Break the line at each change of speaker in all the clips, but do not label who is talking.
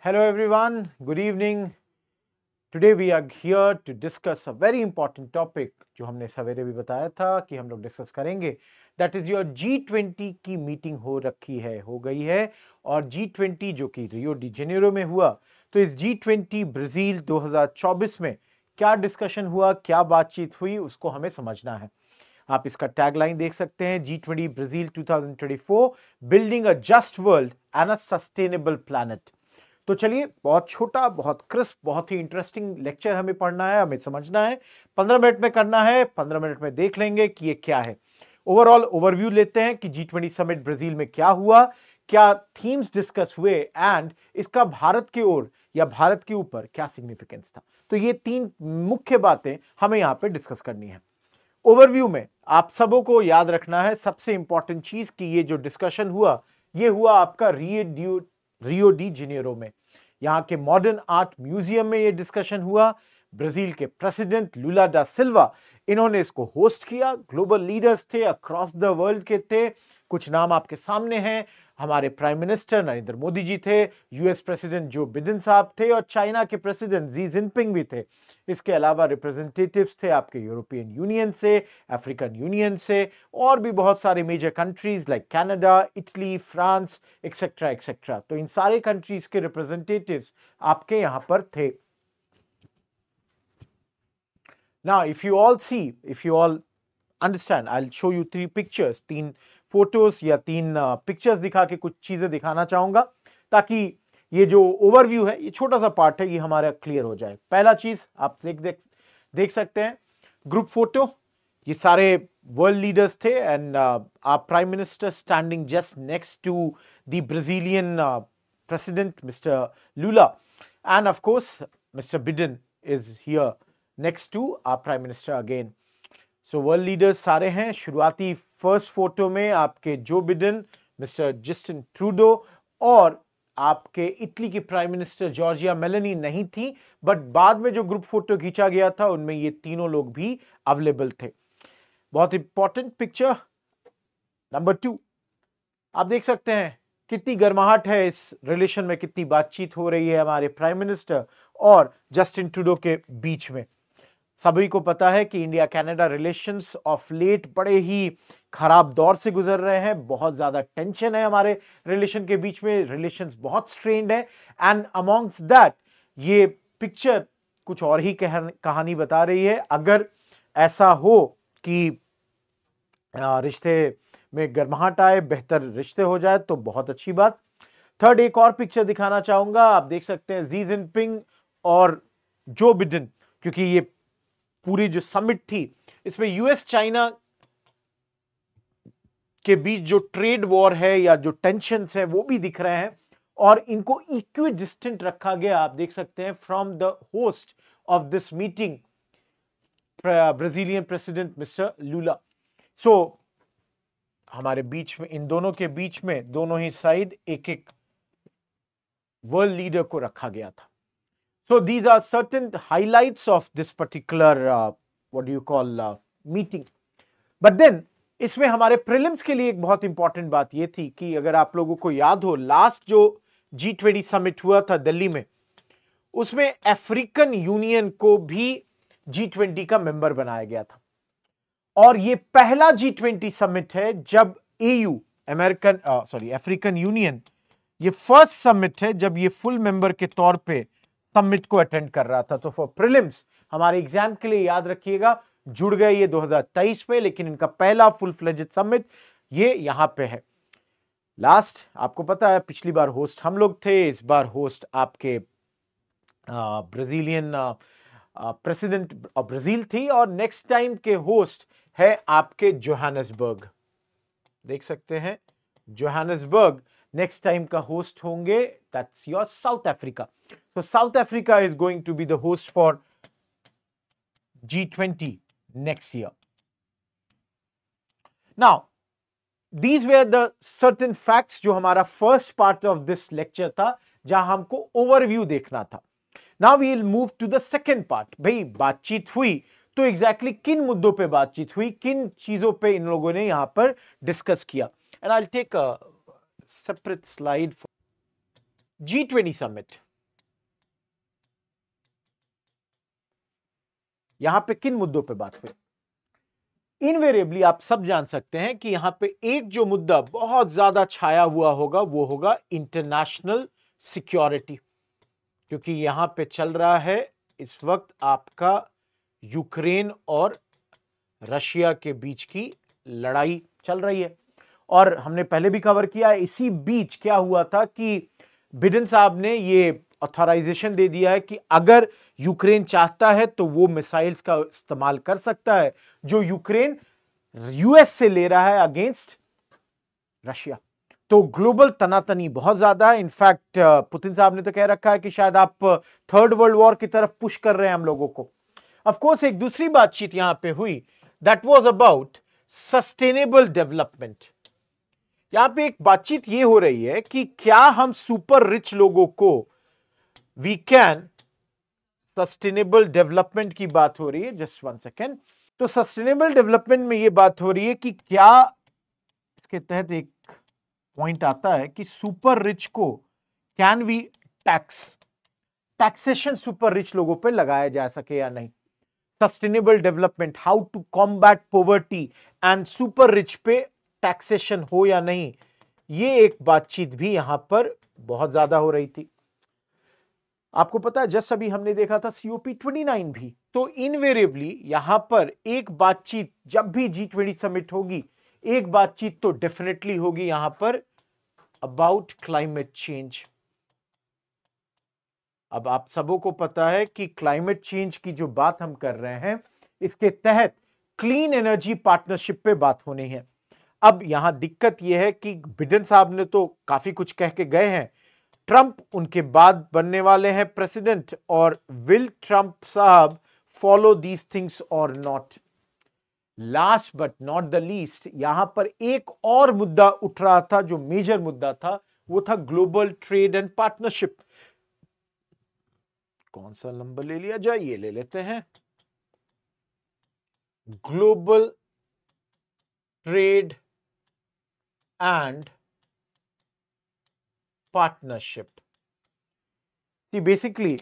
Hello everyone, good evening. Today we are here to discuss a very important topic जो हमने सवेरे भी बताया था कि हम लोग डिस्कस करेंगे. That is your G20 की मीटिंग हो गई है और G20 जो कि रियो डी जेनेरो में हुआ. तो इस G20 ब्राजील 2024 में क्या डिस्कशन हुआ, क्या बातचीत हुई, उसको हमें समझना है. आप इसका टैगलाइन देख सकते हैं, G20 Brazil 2024 building a just world and a sustainable planet. तो चलिए, बहुत छोटा, बहुत क्रिस्प, बहुत ही इंटरेस्टिंग लेक्चर हमें पढ़ना है, हमें समझना है. 15 मिनट में करना है, 15 मिनट में देख लेंगे कि ये क्या है. ओवरऑल ओवरव्यू लेते हैं कि G20 समिट ब्राजील में क्या हुआ, क्या थीम्स डिस्कस हुए एंड इसका भारत की ओर या भारत के ऊपर क्या सिग्निफिकेंस था. तो ये तीन मुख्य बातें हमें यहां पे डिस्कस करनी है. ओवरव्यू में आप सबों को याद रखना है सबसे इंपॉर्टेंट चीज कि ये जो डिस्कशन हुआ, ये हुआ आपका रियो डी जेनेरो में. यहां के मॉडर्न आर्ट म्यूजियम में ये डिस्कशन हुआ. ब्राजील के प्रेसिडेंट लुला डा सिल्वा, इन्होंने इसको होस्ट किया. ग्लोबल लीडर्स थे, अक्रॉस द वर्ल्ड के थे. कुछ नाम आपके सामने हैं. हमारे प्राइम मिनिस्टर नरेंद्र मोदी जी थे, यूएस प्रेसिडेंट जो बिडेन साहब थे और चाइना के प्रेसिडेंट जी जिनपिंग भी थे. इसके अलावा रिप्रेजेंटेटिव्स थे आपके यूरोपियन यूनियन से, अफ्रीकन यूनियन से और भी बहुत सारे major countries like Canada, Italy, France etcetera etcetera. तो इन सारे कंट्रीज के रिप्रेजेंटेटिव्स आपके यहां पर थे. Now, if you all understand, I'll show you three pictures, तीन फोटोज या तीन पिक्चर्स दिखा के कुछ चीजें दिखाना चाहूंगा ताकि ये जो ओवरव्यू है, ये छोटा सा पार्ट है, ये हमारा क्लियर हो जाए. पहला चीज आप देख सकते हैं, ग्रुप फोटो. ये सारे वर्ल्ड लीडर्स थे एंड आप prime minister standing just next to the Brazilian president mister Lula and of course mister Biden is here next to our prime minister again. So world leaders सारे हैं. शुरुआती first photo में आपके Joe Biden, mister Justin Trudeau और आपके Italy की prime minister Giorgia Meloni नहीं थी, बट बाद में जो ग्रुप फोटो खींचा गया था उनमें ये तीनों लोग भी अवेलेबल थे. बहुत इंपॉर्टेंट पिक्चर नंबर 2. आप देख सकते हैं कितनी गर्माहट है इस रिलेशन में, कितनी बातचीत हो रही है हमारे प्राइम मिनिस्टर और जस्टिन ट्रूडो के बीच में. सभी को पता है कि India Canada relations of late बड़े ही खराब दौर से गुजर रहे हैं. बहुत ज्यादा टेंशन है हमारे रिलेशन के बीच में, रिलेशंस बहुत स्ट्रेन्ड है. एंड अमॉन्ग्स दैट ये पिक्चर कुछ और ही कहानी बता रही है. अगर ऐसा हो कि रिश्ते में गर्माहट आए, बेहतर रिश्ते हो जाए तो बहुत अच्छी बात. थर्ड, एक और पिक्चर दिखाना चाहूंगा. आप देख सकते हैं जी जिनपिंग और जो बिडेन, क्योंकि ये पूरी जो समिट थी इसमें यूएस चाइना के बीच जो ट्रेड वॉर है या जो टेंशन्स है वो भी दिख रहे हैं और इनको इक्वी डिस्टेंट रखा गया. आप देख सकते हैं from the host of this meeting Brazilian president mister Lula. So हमारे बीच में, इन दोनों के बीच में, दोनों ही साइड एक एक वर्ल्ड लीडर को रखा गया था. So these are certain highlights of this particular what do you call meeting. But then इसमें हमारे प्रीलिम्स के लिए एक बहुत इंपॉर्टेंट बात ये थी कि अगर आप लोगों को याद हो, लास्ट जो G20 समिट हुआ था दिल्ली में, उसमें अफ्रीकन यूनियन को भी G20 का मेंबर बनाया गया था. और ये पहला G20 समिट है जब AU अफ्रीकन यूनियन, ये फर्स्ट समिट है जब ये फुल मेंबर के तौर पे समिट को अटेंड कर रहा था. तो फॉर प्रीलिम्स हमारे एग्जाम के लिए याद रखिएगा, जुड़ गए ये 2023 में, लेकिन इनका पहला फुल फ्लेजेड समिट ये यहां पे है. लास्ट आपको पता है पिछली बार होस्ट हम लोग थे, इस बार होस्ट आपके ब्राजीलियन प्रेसिडेंट ऑफ ब्राजील थी और नेक्स्ट टाइम के होस्ट है आपके जोहान्सबर्ग. देख सकते हैं जोहान्सबर्ग नेक्स्ट टाइम का होस्ट होंगे. That's your south Africa. So South Africa is going to be the host for G20 next year. Now, these were the certain facts जो हमारा first part of this lecture था, जहां हमको overview देखना था. Now we will move to the second part. भाई बातचीत हुई तो exactly किन मुद्दों पे बातचीत हुई, किन चीजों पे इन लोगों ने यहां पर डिस्कस किया. And I'll take a separate slide for G20 summit. यहां पे किन मुद्दों पे बात हुई? इनवेरिएबली आप सब जान सकते हैं कि यहां पे एक जो मुद्दा बहुत ज्यादा छाया हुआ होगा वो होगा इंटरनेशनल सिक्योरिटी, क्योंकि यहां पे चल रहा है इस वक्त आपका यूक्रेन और रशिया के बीच की लड़ाई चल रही है। और हमने पहले भी कवर किया है, इसी बीच क्या हुआ था कि बिडेन साहब ने ये ऑथराइजेशन दे दिया है कि अगर यूक्रेन चाहता है तो वो मिसाइल्स का इस्तेमाल कर सकता है जो यूक्रेन यूएस से ले रहा है अगेंस्ट रशिया। तो ग्लोबल तनातनी बहुत ज्यादा है। इनफैक्ट पुतिन साहब ने तो कह रखा है कि शायद आप थर्ड वर्ल्ड वॉर की तरफ पुश कर रहे हैं हम लोगों को। ऑफ कोर्स एक दूसरी बातचीत यहां पे हुई, that was about sustainable development. यहां पे एक बातचीत ये हो रही है कि क्या हम सुपर रिच लोगों को वी कैन, सस्टेनेबल डेवलपमेंट की बात हो रही है, जस्ट 1 सेकेंड। तो सस्टेनेबल डेवलपमेंट में ये बात हो रही है कि क्या इसके तहत एक पॉइंट आता है कि सुपर रिच को can we taxation super rich लोगों पे लगाया जा सके या नहीं। Sustainable development, how to combat poverty and super rich पे टैक्सेशन हो या नहीं, ये एक बातचीत भी यहां पर बहुत ज्यादा हो रही थी। आपको पता है जस्ट अभी हमने देखा था COP29 भी। तो इनवेरिएबली यहां पर एक बातचीत जब भी G20 समिट होगी, एक बातचीत तो डेफिनेटली होगी यहां पर अबाउट क्लाइमेट चेंज। अब आप सबों को पता है कि क्लाइमेट चेंज की जो बात हम कर रहे हैं, इसके तहत क्लीन एनर्जी पार्टनरशिप पे बात होनी है। अब यहां दिक्कत यह है कि बिडेन साहब ने तो काफी कुछ कह के गए हैं, ट्रंप उनके बाद बनने वाले हैं प्रेसिडेंट, और विल ट्रंप साहब फॉलो दीज थिंग्स और not. Last but not the least, यहां पर एक और मुद्दा उठ रहा था जो मेजर मुद्दा था, वो था ग्लोबल ट्रेड एंड पार्टनरशिप। कौन सा नंबर ले लिया जाए, ये ले लेते हैं, global trade and partnership. Basically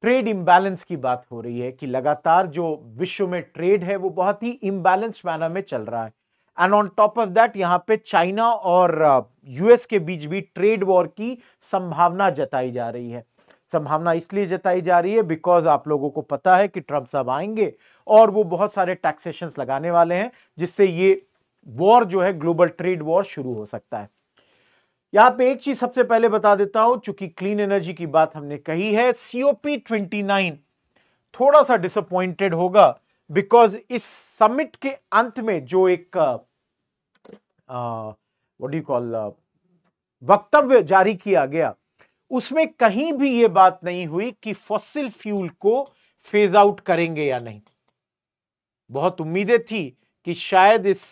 trade imbalance की बात हो रही है कि लगातार जो विश्व में ट्रेड है वो बहुत ही इम्बैलेंस्ड मैनर में चल रहा है। And on top of that यहां पे चाइना और यूएस के बीच भी ट्रेड वॉर की संभावना जताई जा रही है। संभावना इसलिए जताई जा रही है बिकॉज आप लोगों को पता है कि ट्रंप साहब आएंगे और वो बहुत सारे टैक्सेशंस लगाने वाले हैं, जिससे ये वॉर जो है ग्लोबल ट्रेड वॉर शुरू हो सकता है। यहां पे एक चीज सबसे पहले बता देता हूं, चूंकि क्लीन एनर्जी की बात हमने कही है, COP29 थोड़ा सा डिसअपॉइंटेड होगा बिकॉज इस समिट के अंत में जो एक व्हाट डू यू कॉल वक्तव्य जारी किया गया, उसमें कहीं भी यह बात नहीं हुई कि फॉसिल फ्यूल को फेज आउट करेंगे या नहीं। बहुत उम्मीदें थी कि शायद इस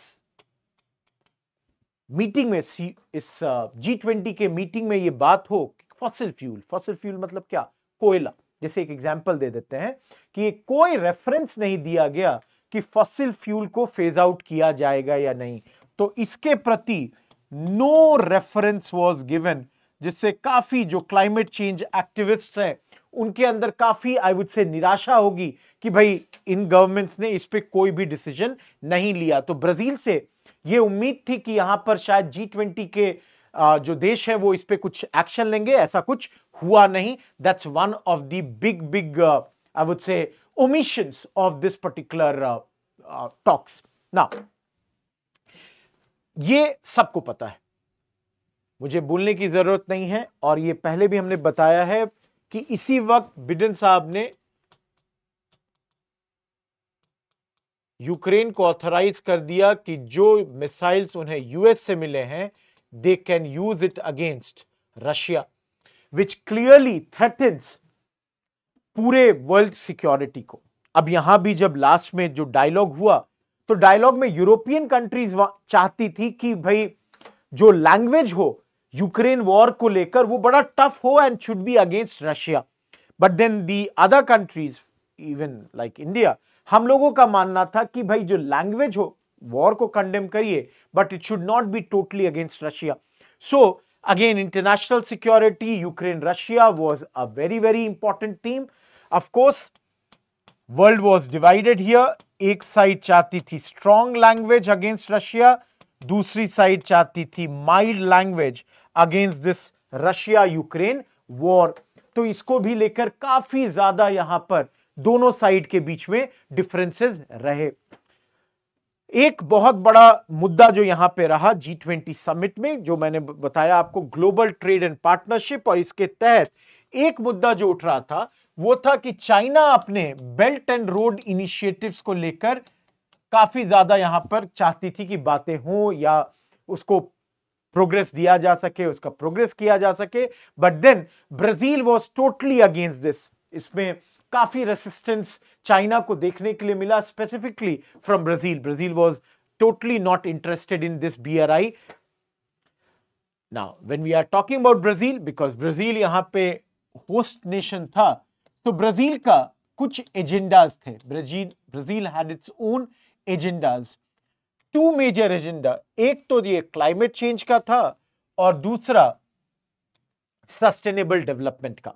मीटिंग में, इस G20 के मीटिंग में यह बात हो फॉसिल फ्यूल मतलब क्या, कोयला। जैसे एक एग्जांपल दे देते हैं कि कोई रेफरेंस नहीं दिया गया कि फॉसिल फ्यूल को फेज आउट किया जाएगा या नहीं, तो इसके प्रति नो रेफरेंस वाज गिवन, जिससे काफी जो क्लाइमेट चेंज एक्टिविस्ट्स हैं उनके अंदर काफी आई वुड से निराशा होगी कि भाई इन गवर्नमेंट्स ने इस पे कोई भी डिसीजन नहीं लिया। तो ब्राजील से ये उम्मीद थी कि यहां पर शायद G20 के जो देश है वो इस पे कुछ एक्शन लेंगे, ऐसा कुछ हुआ नहीं। That's one of the big I would say omissions of this particular talks. Now ये सबको पता है, मुझे बोलने की जरूरत नहीं है, और ये पहले भी हमने बताया है कि इसी वक्त बिडेन साहब ने यूक्रेन को ऑथराइज कर दिया कि जो मिसाइल्स उन्हें यूएस से मिले हैं they can use it against Russia, which clearly threatens पूरे वर्ल्ड सिक्योरिटी को। अब यहां भी जब लास्ट में जो डायलॉग हुआ, तो डायलॉग में यूरोपियन कंट्रीज चाहती थी कि भाई जो लैंग्वेज हो यूक्रेन वॉर को लेकर वो बड़ा टफ हो and should be against Russia. But then the other countries even like India, हम लोगों का मानना था कि भाई जो लैंग्वेज हो वॉर को कंडेम करिए but it should not be totally against Russia. So again international security, Ukraine Russia was a very important theme. Of course world was divided here. एक साइड चाहती थी स्ट्रॉन्ग लैंग्वेज अगेंस्ट रशिया, दूसरी side चाहती थी mild language against this Russia Ukraine war. तो इसको भी लेकर काफी ज्यादा यहां पर दोनों साइड के बीच में डिफरेंसेस रहे। एक बहुत बड़ा मुद्दा जो यहां पे रहा G20 समिट में, जो मैंने बताया आपको, ग्लोबल ट्रेड एंड पार्टनरशिप, और इसके तहत एक मुद्दा जो उठ रहा था वो था कि चाइना अपने बेल्ट एंड रोड इनिशिएटिव्स को लेकर काफी ज्यादा यहां पर चाहती थी कि बातें हों या उसको प्रोग्रेस दिया जा सके, उसका प्रोग्रेस किया जा सके। But then Brazil was totally against this. इसमें काफी रेसिस्टेंस चाइना को देखने के लिए मिला, specifically from Brazil. Brazil was totally not interested in this BRI। Now when we are talking about Brazil, because Brazil यहां पे होस्ट नेशन था, तो ब्राजील का कुछ एजेंडाज थे। Brazil had its own agendas, two major agenda. एक तो ये क्लाइमेट चेंज का था और दूसरा सस्टेनेबल डेवलपमेंट का।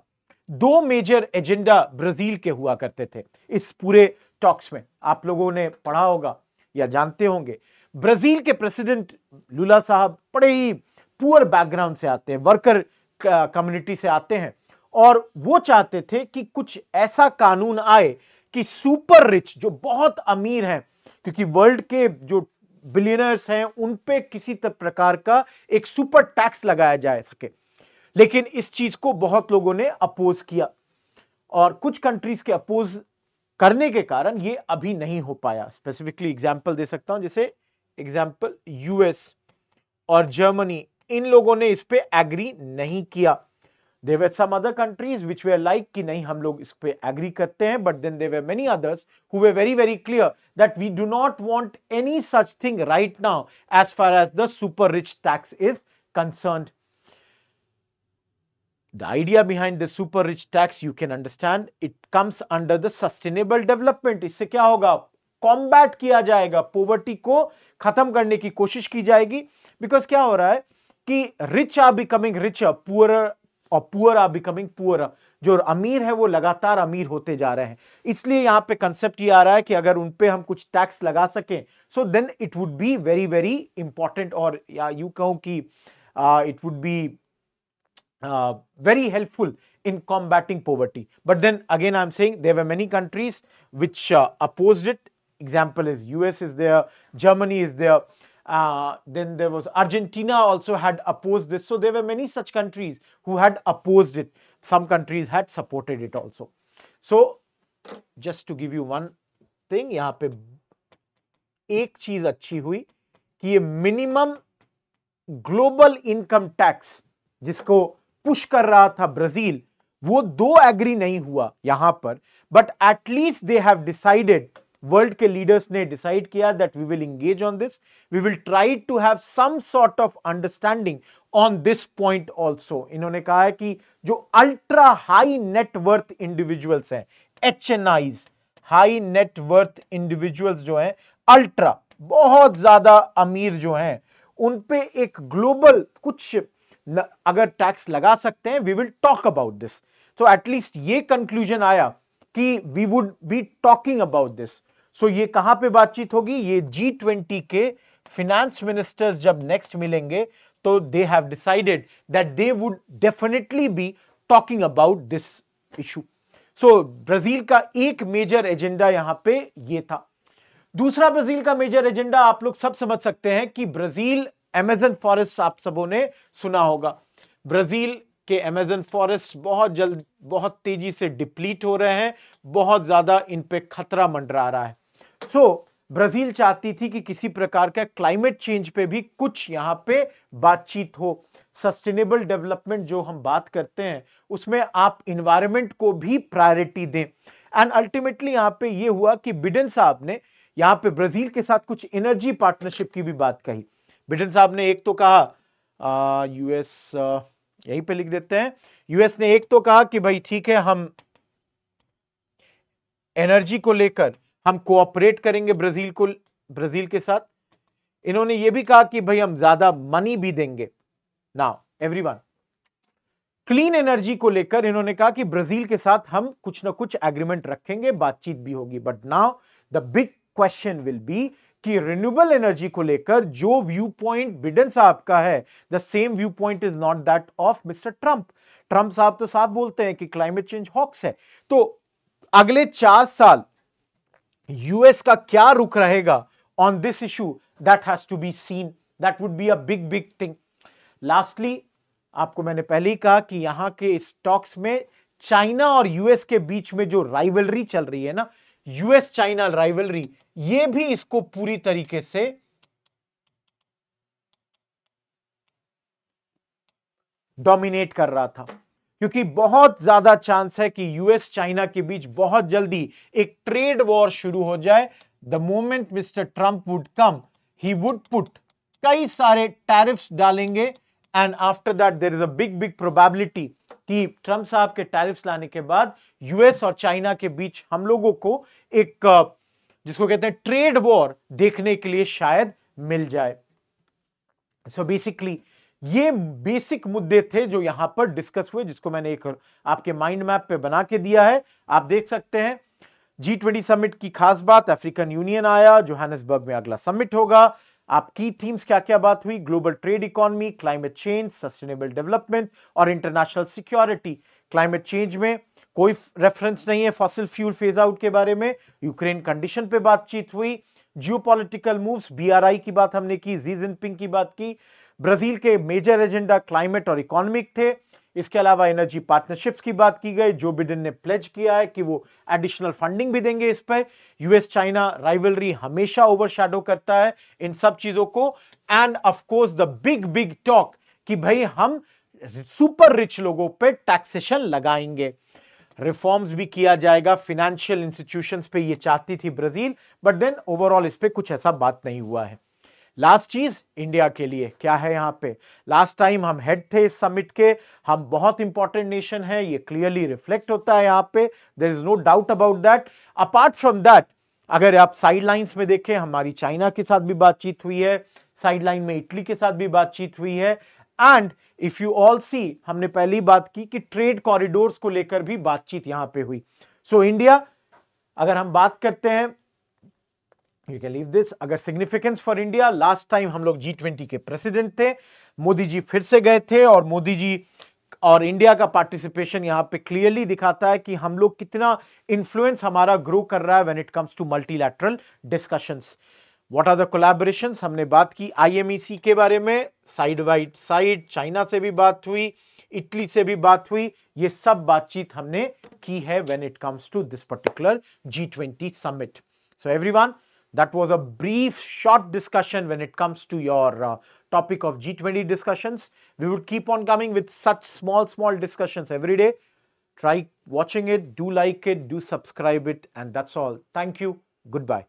दो मेजर एजेंडा ब्राजील के हुआ करते थे इस पूरे टॉक्स में। आप लोगों ने पढ़ा होगा या जानते होंगे, ब्राजील के प्रेसिडेंट लुला साहब बड़े ही पुअर बैकग्राउंड से आते हैं, वर्कर कम्युनिटी से आते हैं, और वो चाहते थे कि कुछ ऐसा कानून आए कि सुपर रिच, जो बहुत अमीर हैं, क्योंकि वर्ल्ड के जो बिलियनर्स हैं उन पे किसी प्रकार का एक सुपर टैक्स लगाया जा सके। लेकिन इस चीज को बहुत लोगों ने अपोज किया, और कुछ कंट्रीज के अपोज करने के कारण ये अभी नहीं हो पाया। स्पेसिफिकली एग्जांपल दे सकता हूं, जैसे एग्जांपल यूएस और जर्मनी, इन लोगों ने इस पे एग्री नहीं किया। There were some other countries which were like कि नहीं, हम लोग इस पे एग्री करते हैं, but then there were many others who were very very clear that we do not want any such thing right now as far as the super rich tax is concerned. The idea behind the super rich tax, you can understand, it comes under the sustainable development. इससे क्या होगा, combat किया जाएगा, poverty को खत्म करने की कोशिश की जाएगी। बिकॉज क्या हो रहा है कि rich are becoming richer, poorer, और पुअर आर बिकमिंग पुअरर। जो अमीर है वो लगातार अमीर होते जा रहे हैं। इसलिए यहां पे कंसेप्ट ये आ रहा है कि अगर उन पे हम कुछ टैक्स लगा सकें, so then it would be very very important, और या यूं कहूं कि it would be very helpful in combating poverty. But then again, I'm saying there were many countries which opposed it. Example is US is there, Germany is there, then there was Argentina also had opposed this. So there were many such countries who had opposed it. Some countries had supported it also. So just to give you one thing, यहाँ पे एक चीज अच्छी हुई कि ये minimum global income tax जिसको push कर रहा था ब्राजील, वो दो एग्री नहीं हुआ यहां पर, but at least they have decided, world के लीडर्स ने डिसाइड किया that we will engage on this, we will try to have some sort of understanding on this point also. इन्होंने कहा है कि जो अल्ट्रा हाई नेटवर्थ इंडिविजुअल्स हैं, HNIs, high net worth individuals जो हैं, अल्ट्रा बहुत ज्यादा अमीर जो हैं, उन पे एक ग्लोबल कुछ अगर टैक्स लगा सकते हैं, we will talk about this. So at least ये कंक्लूजन आया कि we would be talking about this. So ये कहां पे बातचीत होगी, ये G20 के फिनेंस मिनिस्टर्स जब नेक्स्ट मिलेंगे, तो दे have decided that they would definitely be talking about this issue. So Brazil का एक मेजर एजेंडा यहां पे ये था। दूसरा ब्राजील का मेजर एजेंडा आप लोग सब समझ सकते हैं कि ब्राजील अमेज़न फॉरेस्ट, आप सबों ने सुना होगा, ब्राजील के अमेज़न फॉरेस्ट बहुत जल्द, बहुत तेजी से डिप्लीट हो रहे हैं, बहुत ज्यादा इन पे खतरा मंडरा रहा है। सो ब्राजील चाहती थी कि किसी प्रकार का क्लाइमेट चेंज पे भी कुछ यहां पे बातचीत हो। सस्टेनेबल डेवलपमेंट जो हम बात करते हैं, उसमें आप इन्वायरमेंट को भी प्रायोरिटी दें। एंड अल्टीमेटली यहां पे ये हुआ कि बिडेन साहब ने यहां पे ब्राजील के साथ कुछ एनर्जी पार्टनरशिप की भी बात कही। बिडेन साहब ने एक तो कहा, यूएस यहीं पे लिख देते हैं, यूएस ने एक तो कहा कि भाई ठीक है, हम एनर्जी को लेकर हम कोऑपरेट करेंगे ब्राजील के साथ। इन्होंने ये भी कहा कि भाई हम ज्यादा मनी भी देंगे। नाउ एवरीवन, क्लीन एनर्जी को लेकर इन्होंने कहा कि ब्राजील के साथ हम कुछ ना कुछ एग्रीमेंट रखेंगे, बातचीत भी होगी। But now the big question will be कि रिन्यूएबल एनर्जी को लेकर जो व्यू पॉइंट बिडेन साहब का है, the same view point is not that of mister Trump. Trump साहब तो साफ बोलते हैं कि क्लाइमेट चेंज हॉक्स है। तो अगले 4 साल यूएस का क्या रुख रहेगा on this issue, that has to be seen. That would be a big big thing. Lastly, आपको मैंने पहले ही कहा कि यहां के स्टॉक्स में चाइना और यूएस के बीच में जो राइवलरी चल रही है ना, यूएस चाइना राइवलरी, ये भी इसको पूरी तरीके से डोमिनेट कर रहा था, क्योंकि बहुत ज्यादा चांस है कि यूएस चाइना के बीच बहुत जल्दी एक ट्रेड वॉर शुरू हो जाए। The moment mister Trump would come, he would put कई सारे टैरिफ्स डालेंगे, and after that there is a big big probability कि ट्रंप साहब के टैरिफ्स लाने के बाद यूएस और चाइना के बीच हम लोगों को एक जिसको कहते हैं ट्रेड वॉर देखने के लिए शायद मिल जाए। सो बेसिकली ये बेसिक मुद्दे थे जो यहां पर डिस्कस हुए, जिसको मैंने एक आपके माइंड मैप पे बना के दिया है, आप देख सकते हैं। G20 समिट की खास बात, अफ्रीकन यूनियन आया, जोहानिसबर्ग में अगला समिट होगा। आप की थीम्स क्या क्या बात हुई, global trade economy, climate change, sustainable development और इंटरनेशनल सिक्योरिटी। क्लाइमेट चेंज में कोई रेफरेंस नहीं है फॉसिल फ्यूल फेज आउट के बारे में। यूक्रेन कंडीशन पे बातचीत हुई। जियोपॉलिटिकल मूव्स, BRI की बात हमने की, जी जिनपिंग की बात की। ब्राजील के मेजर एजेंडा क्लाइमेट और इकोनॉमिक थे। इसके अलावा एनर्जी पार्टनरशिप्स की बात की गई। जो बिडेन ने प्लेज किया है कि वो एडिशनल फंडिंग भी देंगे इस पर। यूएस चाइना राइवलरी हमेशा ओवरशैडो करता है इन सब चीजों को। And of course the big big talk कि भाई हम सुपर रिच लोगों पे टैक्सेशन लगाएंगे, रिफॉर्म्स भी किया जाएगा फाइनेंशियल इंस्टीट्यूशंस पे, ये चाहती थी ब्राजील, बट देन ओवरऑल इस पे कुछ ऐसा बात नहीं हुआ है। लास्ट चीज इंडिया के लिए क्या है यहां पे, लास्ट टाइम हम हेड थे इस समिट के, हम बहुत इंपॉर्टेंट नेशन है, ये क्लियरली रिफ्लेक्ट होता है यहां पे, there is no doubt about that. Apart from that, अगर आप साइडलाइंस में देखें, हमारी चाइना के साथ भी बातचीत हुई है, साइडलाइन में इटली के साथ भी बातचीत हुई है। एंड इफ यू ऑल सी, हमने पहली बात की कि ट्रेड कॉरिडोर्स को लेकर भी बातचीत यहां पे हुई। सो इंडिया, अगर हम बात करते हैं, यू कैन लीव दिस, अगर significance for India, last time हम लोग G20 के प्रेसिडेंट थे, मोदी जी फिर से गए थे, और मोदी जी और इंडिया का पार्टिसिपेशन यहां पे क्लियरली दिखाता है कि हम लोग कितना इंफ्लुएंस हमारा ग्रो कर रहा है when it comes to multilateral discussions. What are the collaborations, हमने बात की IMEC के बारे में, साइड बाई साइड चाइना से भी बात हुई, इटली से भी बात हुई, ये सब बातचीत हमने की है when it comes to this particular G20 summit. So everyone, that was a brief short discussion when it comes to your topic of G20 discussions. We would keep on coming with such small discussions every day. Try watching it, do like it, do subscribe it, and that's all. Thank you. Goodbye.